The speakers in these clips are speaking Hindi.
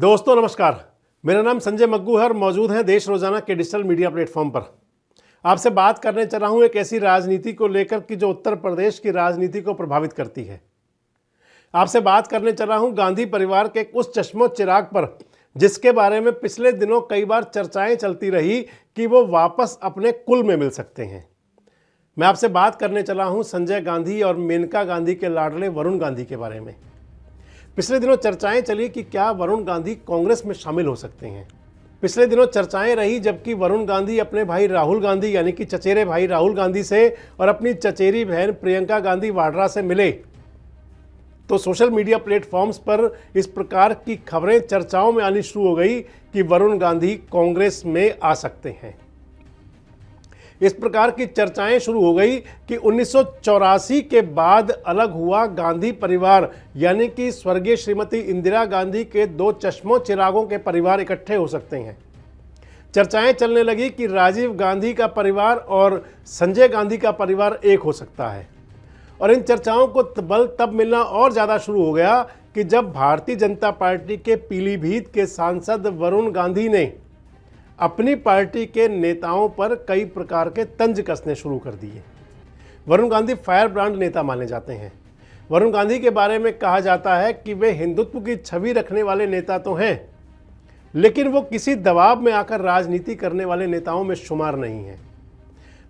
दोस्तों नमस्कार, मेरा नाम संजय मग्गू है और मौजूद हैं देश रोजाना के डिजिटल मीडिया प्लेटफॉर्म पर। आपसे बात करने चला हूं एक ऐसी राजनीति को लेकर कि जो उत्तर प्रदेश की राजनीति को प्रभावित करती है। आपसे बात करने चला हूं गांधी परिवार के उस चश्मो चिराग पर जिसके बारे में पिछले दिनों कई बार चर्चाएं चलती रही कि वो वापस अपने कुल में मिल सकते हैं। मैं आपसे बात करने चला हूं संजय गांधी और मेनका गांधी के लाडले वरुण गांधी के बारे में। पिछले दिनों चर्चाएं चली कि क्या वरुण गांधी कांग्रेस में शामिल हो सकते हैं। पिछले दिनों चर्चाएं रही जबकि वरुण गांधी अपने भाई राहुल गांधी यानी कि चचेरे भाई राहुल गांधी से और अपनी चचेरी बहन प्रियंका गांधी वाड्रा से मिले, तो सोशल मीडिया प्लेटफॉर्म्स पर इस प्रकार की खबरें चर्चाओं में आनी शुरू हो गई कि वरुण गांधी कांग्रेस में आ सकते हैं। इस प्रकार की चर्चाएं शुरू हो गई कि 1984 के बाद अलग हुआ गांधी परिवार यानी कि स्वर्गीय श्रीमती इंदिरा गांधी के दो चश्मों चिरागों के परिवार इकट्ठे हो सकते हैं। चर्चाएं चलने लगी कि राजीव गांधी का परिवार और संजय गांधी का परिवार एक हो सकता है। और इन चर्चाओं को बल तब मिलना और ज़्यादा शुरू हो गया कि जब भारतीय जनता पार्टी के पीलीभीत के सांसद वरुण गांधी ने अपनी पार्टी के नेताओं पर कई प्रकार के तंज कसने शुरू कर दिए। वरुण गांधी फायर ब्रांड नेता माने जाते हैं। वरुण गांधी के बारे में कहा जाता है कि वे हिंदुत्व की छवि रखने वाले नेता तो हैं, लेकिन वो किसी दबाव में आकर राजनीति करने वाले नेताओं में शुमार नहीं हैं।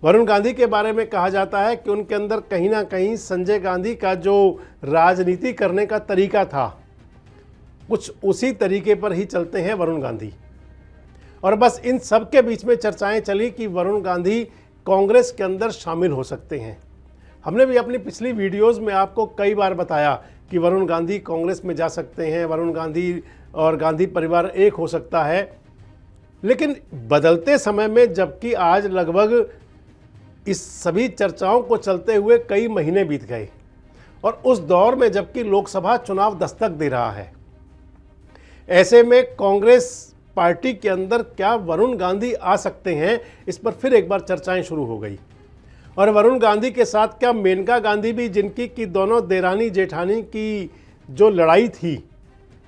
वरुण गांधी के बारे में कहा जाता है कि उनके अंदर कहीं ना कहीं संजय गांधी का जो राजनीति करने का तरीका था, कुछ उसी तरीके पर ही चलते हैं वरुण गांधी। और बस इन सब के बीच में चर्चाएं चली कि वरुण गांधी कांग्रेस के अंदर शामिल हो सकते हैं। हमने भी अपनी पिछली वीडियोस में आपको कई बार बताया कि वरुण गांधी कांग्रेस में जा सकते हैं, वरुण गांधी और गांधी परिवार एक हो सकता है। लेकिन बदलते समय में, जबकि आज लगभग इस सभी चर्चाओं को चलते हुए कई महीने बीत गए और उस दौर में जबकि लोकसभा चुनाव दस्तक दे रहा है, ऐसे में कांग्रेस पार्टी के अंदर क्या वरुण गांधी आ सकते हैं, इस पर फिर एक बार चर्चाएं शुरू हो गई। और वरुण गांधी के साथ क्या मेनका गांधी भी, जिनकी कि दोनों देरानी जेठानी की जो लड़ाई थी,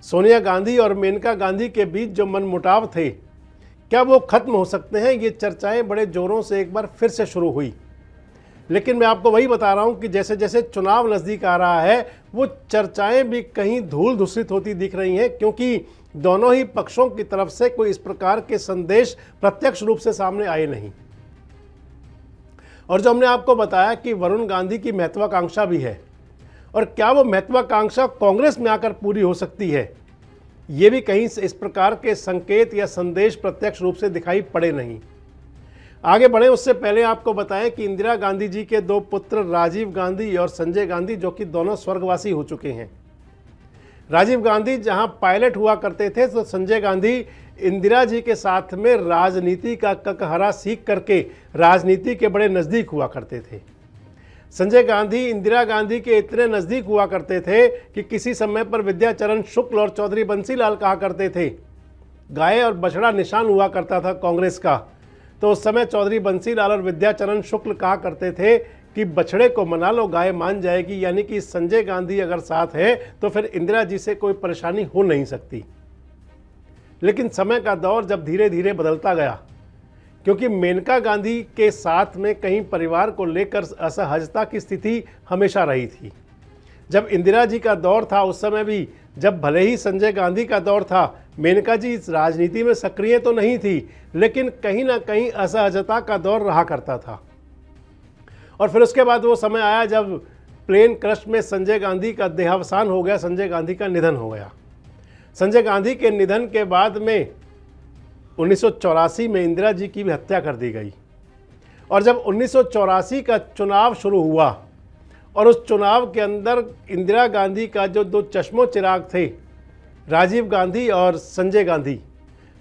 सोनिया गांधी और मेनका गांधी के बीच जो मनमुटाव थे, क्या वो खत्म हो सकते हैं? ये चर्चाएं बड़े जोरों से एक बार फिर से शुरू हुई। लेकिन मैं आपको वही बता रहा हूं कि जैसे जैसे चुनाव नज़दीक आ रहा है, वो चर्चाएं भी कहीं धूल धूसरित होती दिख रही हैं, क्योंकि दोनों ही पक्षों की तरफ से कोई इस प्रकार के संदेश प्रत्यक्ष रूप से सामने आए नहीं। और जो हमने आपको बताया कि वरुण गांधी की महत्वाकांक्षा भी है, और क्या वो महत्वाकांक्षा कांग्रेस में आकर पूरी हो सकती है, ये भी कहीं से इस प्रकार के संकेत या संदेश प्रत्यक्ष रूप से दिखाई पड़े नहीं। आगे बढ़े उससे पहले आपको बताएं कि इंदिरा गांधी जी के दो पुत्र राजीव गांधी और संजय गांधी, जो कि दोनों स्वर्गवासी हो चुके हैं। राजीव गांधी जहां पायलट हुआ करते थे, तो संजय गांधी इंदिरा जी के साथ में राजनीति का ककहरा सीख करके राजनीति के बड़े नज़दीक हुआ करते थे। संजय गांधी इंदिरा गांधी के इतने नज़दीक हुआ करते थे कि किसी समय पर विद्याचरण शुक्ल और चौधरी बंसीलाल कहा करते थे, गाय और बछड़ा निशान हुआ करता था कांग्रेस का, तो उस समय चौधरी बंसीलाल और विद्याचरण शुक्ल कहा करते थे कि बछड़े को मना लो, गाय मान जाएगी। यानी कि संजय गांधी अगर साथ है तो फिर इंदिरा जी से कोई परेशानी हो नहीं सकती। लेकिन समय का दौर जब धीरे धीरे बदलता गया, क्योंकि मेनका गांधी के साथ में कहीं परिवार को लेकर असहजता की स्थिति हमेशा रही थी। जब इंदिरा जी का दौर था उस समय भी, जब भले ही संजय गांधी का दौर था, मेनका जी इस राजनीति में सक्रिय तो नहीं थी, लेकिन कहीं ना कहीं असहजता का दौर रहा करता था। और फिर उसके बाद वो समय आया जब प्लेन क्रश में संजय गांधी का देहावसान हो गया, संजय गांधी का निधन हो गया। संजय गांधी के निधन के बाद में 1984 में इंदिरा जी की भी हत्या कर दी गई। और जब 1984 का चुनाव शुरू हुआ और उस चुनाव के अंदर इंदिरा गांधी का जो दो चश्मो चिराग थे, राजीव गांधी और संजय गांधी,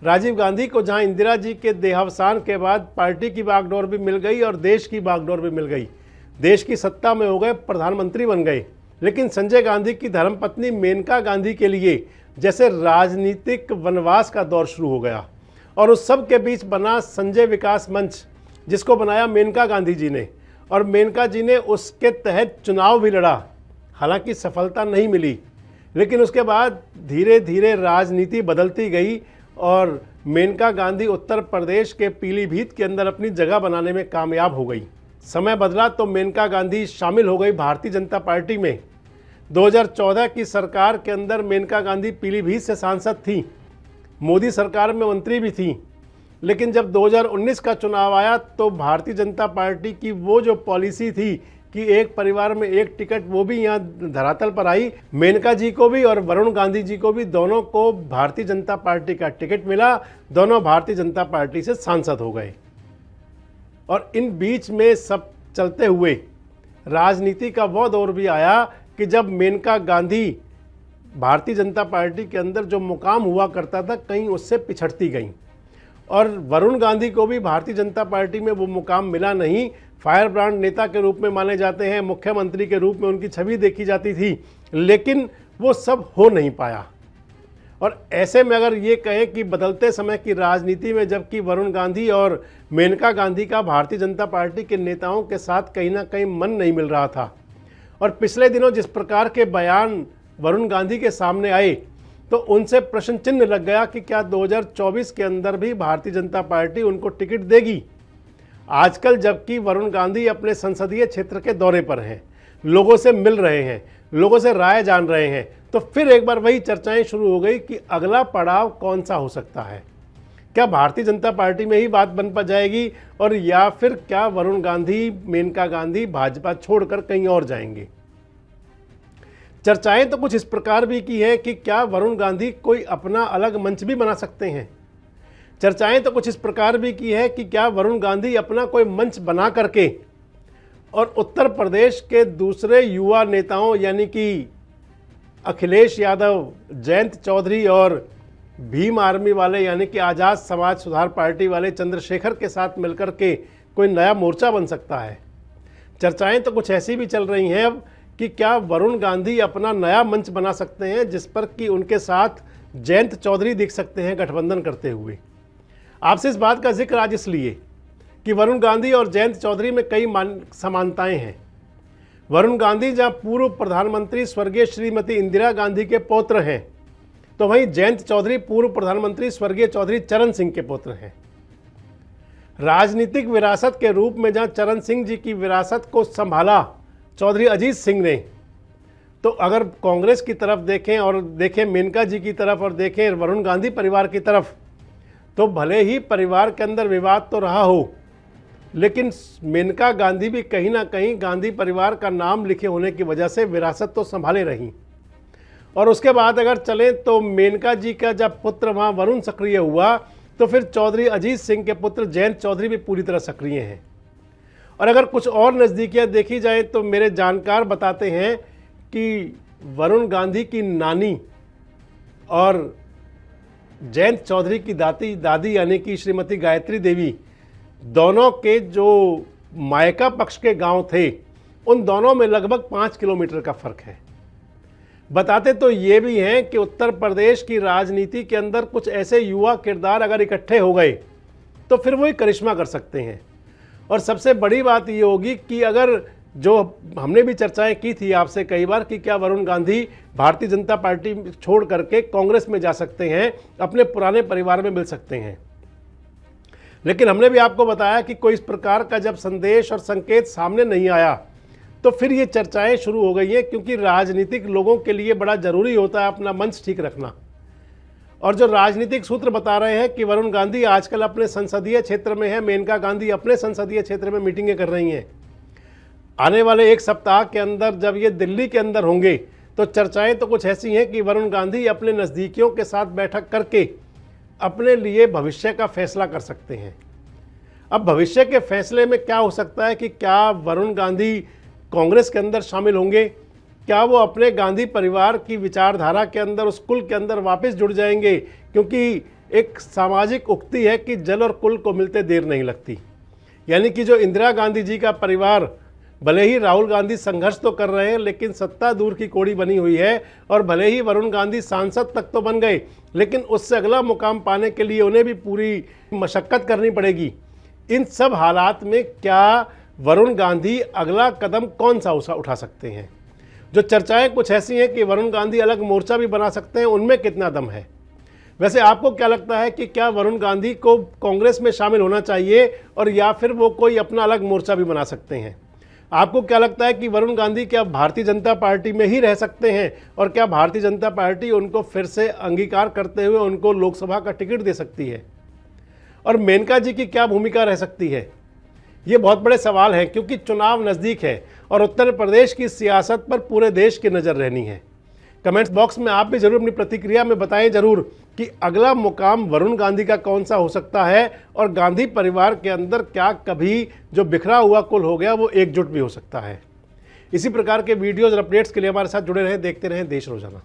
राजीव गांधी को जहां इंदिरा जी के देहावसान के बाद पार्टी की बागडोर भी मिल गई और देश की बागडोर भी मिल गई, देश की सत्ता में हो गए, प्रधानमंत्री बन गए, लेकिन संजय गांधी की धर्मपत्नी मेनका गांधी के लिए जैसे राजनीतिक वनवास का दौर शुरू हो गया। और उस सब के बीच बना संजय विकास मंच, जिसको बनाया मेनका गांधी जी ने, और मेनका जी ने उसके तहत चुनाव भी लड़ा। हालांकि सफलता नहीं मिली, लेकिन उसके बाद धीरे धीरे राजनीति बदलती गई और मेनका गांधी उत्तर प्रदेश के पीलीभीत के अंदर अपनी जगह बनाने में कामयाब हो गई। समय बदला तो मेनका गांधी शामिल हो गई भारतीय जनता पार्टी में। 2014 की सरकार के अंदर मेनका गांधी पीलीभीत से सांसद थी, मोदी सरकार में मंत्री भी थी। लेकिन जब 2019 का चुनाव आया तो भारतीय जनता पार्टी की वो जो पॉलिसी थी कि एक परिवार में एक टिकट, वो भी यहाँ धरातल पर आई। मेनका जी को भी और वरुण गांधी जी को भी, दोनों को भारतीय जनता पार्टी का टिकट मिला, दोनों भारतीय जनता पार्टी से सांसद हो गए। और इन बीच में सब चलते हुए राजनीति का वो दौर भी आया कि जब मेनका गांधी भारतीय जनता पार्टी के अंदर जो मुकाम हुआ करता था कहीं उससे पिछड़ती गई, और वरुण गांधी को भी भारतीय जनता पार्टी में वो मुकाम मिला नहीं। फायर ब्रांड नेता के रूप में माने जाते हैं, मुख्यमंत्री के रूप में उनकी छवि देखी जाती थी, लेकिन वो सब हो नहीं पाया। और ऐसे में अगर ये कहें कि बदलते समय की राजनीति में जबकि वरुण गांधी और मेनका गांधी का भारतीय जनता पार्टी के नेताओं के साथ कहीं ना कहीं मन नहीं मिल रहा था, और पिछले दिनों जिस प्रकार के बयान वरुण गांधी के सामने आए तो उनसे प्रश्न चिन्ह लग गया कि क्या 2024 के अंदर भी भारतीय जनता पार्टी उनको टिकट देगी। आजकल जबकि वरुण गांधी अपने संसदीय क्षेत्र के दौरे पर हैं, लोगों से मिल रहे हैं, लोगों से राय जान रहे हैं, तो फिर एक बार वही चर्चाएं शुरू हो गई कि अगला पड़ाव कौन सा हो सकता है। क्या भारतीय जनता पार्टी में ही बात बन पा जाएगी, और या फिर क्या वरुण गांधी, मेनका गांधी भाजपा छोड़कर कहीं और जाएंगे। चर्चाएं तो कुछ इस प्रकार भी की है कि क्या वरुण गांधी कोई अपना अलग मंच भी बना सकते हैं। चर्चाएं तो कुछ इस प्रकार भी की है कि क्या वरुण गांधी अपना कोई मंच बना करके और उत्तर प्रदेश के दूसरे युवा नेताओं यानी कि अखिलेश यादव, जयंत चौधरी और भीम आर्मी वाले यानी कि आज़ाद समाज सुधार पार्टी वाले चंद्रशेखर के साथ मिलकर के कोई नया मोर्चा बन सकता है। चर्चाएं तो कुछ ऐसी भी चल रही हैं अब कि क्या वरुण गांधी अपना नया मंच बना सकते हैं जिस पर कि उनके साथ जयंत चौधरी दिख सकते हैं गठबंधन करते हुए। आपसे इस बात का जिक्र आज इसलिए कि वरुण गांधी और जयंत चौधरी में कई समानताएं हैं। वरुण गांधी जहां पूर्व प्रधानमंत्री स्वर्गीय श्रीमती इंदिरा गांधी के पौत्र हैं, तो वहीं जयंत चौधरी पूर्व प्रधानमंत्री स्वर्गीय चौधरी चरण सिंह के पुत्र हैं। राजनीतिक विरासत के रूप में जहां चरण सिंह जी की विरासत को संभाला चौधरी अजीत सिंह ने, तो अगर कांग्रेस की तरफ देखें और देखें मेनका जी की तरफ और देखें वरुण गांधी परिवार की तरफ, तो भले ही परिवार के अंदर विवाद तो रहा हो, लेकिन मेनका गांधी भी कहीं ना कहीं गांधी परिवार का नाम लिखे होने की वजह से विरासत तो संभाले रही। और उसके बाद अगर चलें तो मेनका जी का जब पुत्र वहाँ वरुण सक्रिय हुआ, तो फिर चौधरी अजीत सिंह के पुत्र जयंत चौधरी भी पूरी तरह सक्रिय हैं। और अगर कुछ और नज़दीकियाँ देखी जाए तो मेरे जानकार बताते हैं कि वरुण गांधी की नानी और जयंत चौधरी की दादी यानी कि श्रीमती गायत्री देवी, दोनों के जो मायका पक्ष के गांव थे, उन दोनों में लगभग 5 किलोमीटर का फर्क है। बताते तो ये भी हैं कि उत्तर प्रदेश की राजनीति के अंदर कुछ ऐसे युवा किरदार अगर इकट्ठे हो गए तो फिर वो ही करिश्मा कर सकते हैं। और सबसे बड़ी बात ये होगी कि अगर जो हमने भी चर्चाएं की थी आपसे कई बार कि क्या वरुण गांधी भारतीय जनता पार्टी छोड़ करके कांग्रेस में जा सकते हैं, अपने पुराने परिवार में मिल सकते हैं, लेकिन हमने भी आपको बताया कि कोई इस प्रकार का जब संदेश और संकेत सामने नहीं आया तो फिर ये चर्चाएं शुरू हो गई हैं, क्योंकि राजनीतिक लोगों के लिए बड़ा जरूरी होता है अपना मंच ठीक रखना। और जो राजनीतिक सूत्र बता रहे हैं कि वरुण गांधी आजकल अपने संसदीय क्षेत्र में है, मेनका गांधी अपने संसदीय क्षेत्र में मीटिंगें कर रही हैं। आने वाले एक सप्ताह के अंदर जब ये दिल्ली के अंदर होंगे तो चर्चाएं तो कुछ ऐसी हैं कि वरुण गांधी अपने नज़दीकियों के साथ बैठक करके अपने लिए भविष्य का फैसला कर सकते हैं। अब भविष्य के फैसले में क्या हो सकता है कि क्या वरुण गांधी कांग्रेस के अंदर शामिल होंगे, क्या वो अपने गांधी परिवार की विचारधारा के अंदर, उस कुल के अंदर वापस जुड़ जाएंगे, क्योंकि एक सामाजिक उक्ति है कि जल और कुल को मिलते देर नहीं लगती। यानी कि जो इंदिरा गांधी जी का परिवार, भले ही राहुल गांधी संघर्ष तो कर रहे हैं लेकिन सत्ता दूर की कौड़ी बनी हुई है, और भले ही वरुण गांधी सांसद तक तो बन गए लेकिन उससे अगला मुकाम पाने के लिए उन्हें भी पूरी मशक्कत करनी पड़ेगी। इन सब हालात में क्या वरुण गांधी अगला कदम कौन सा उठा सकते हैं? जो चर्चाएं कुछ ऐसी हैं कि वरुण गांधी अलग मोर्चा भी बना सकते हैं, उनमें कितना दम है? वैसे आपको क्या लगता है कि क्या वरुण गांधी को कांग्रेस में शामिल होना चाहिए और या फिर वो कोई अपना अलग मोर्चा भी बना सकते हैं? आपको क्या लगता है कि वरुण गांधी क्या भारतीय जनता पार्टी में ही रह सकते हैं और क्या भारतीय जनता पार्टी उनको फिर से अंगीकार करते हुए उनको लोकसभा का टिकट दे सकती है? और मेनका जी की क्या भूमिका रह सकती है? ये बहुत बड़े सवाल हैं, क्योंकि चुनाव नज़दीक है और उत्तर प्रदेश की सियासत पर पूरे देश की नज़र रहनी है। कमेंट्स बॉक्स में आप भी जरूर अपनी प्रतिक्रिया में बताएं जरूर कि अगला मुकाम वरुण गांधी का कौन सा हो सकता है और गांधी परिवार के अंदर क्या कभी जो बिखरा हुआ कुल हो गया वो एकजुट भी हो सकता है। इसी प्रकार के वीडियोज़ और अपडेट्स के लिए हमारे साथ जुड़े रहें, देखते रहें देश रोजाना।